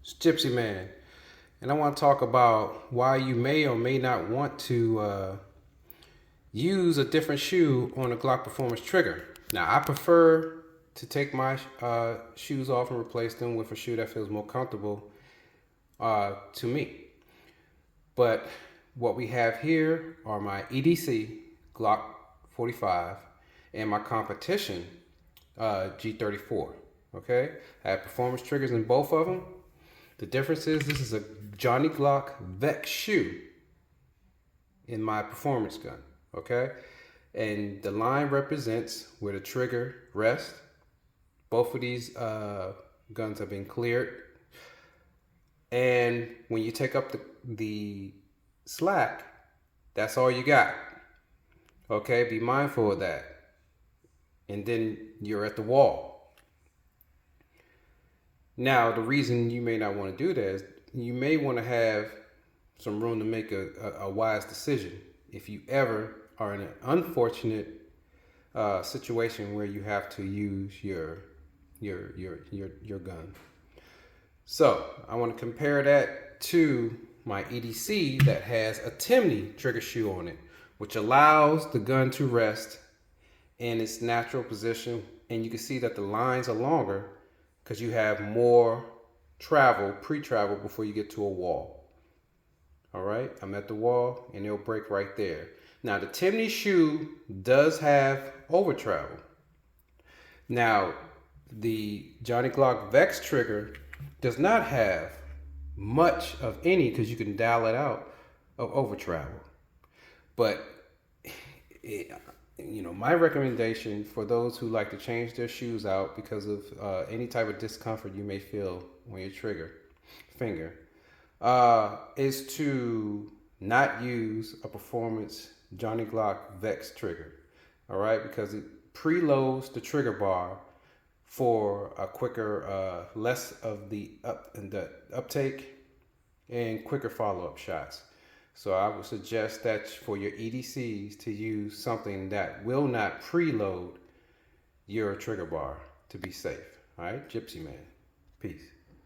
It's Gypsy Man, and I want to talk about why you may or may not want to use a different shoe on a Glock Performance trigger. Now, I prefer to take my shoes off and replace them with a shoe that feels more comfortable to me. But what we have here are my EDC Glock 45 and my competition G34. Okay, I have performance triggers in both of them. The difference is this is a Johnny Glock Vex shoe in my performance gun, okay? And the line represents where the trigger rests. Both of these guns have been cleared. And when you take up the slack, that's all you got, okay? Be mindful of that. And then you're at the wall. Now, the reason you may not want to do that is you may want to have some room to make a wise decision if you ever are in an unfortunate situation where you have to use your gun. So I want to compare that to my EDC that has a Timney trigger shoe on it, which allows the gun to rest in its natural position, and you can see that the lines are longer because you have more pre-travel before you get to a wall. All right, I'm at the wall and it'll break right there. Now the Timney shoe does have over travel. Now the Johnny Glock Vex trigger does not have much of any, because you can dial it out, of over travel. But my recommendation for those who like to change their shoes out because of any type of discomfort you may feel on your finger is to not use a performance Johnny Glock Vex trigger. All right, because it preloads the trigger bar for a quicker, less of the uptake and quicker follow-up shots. So I would suggest that for your EDCs to use something that will not preload your trigger bar to be safe. All right, Gypsy Man. Peace.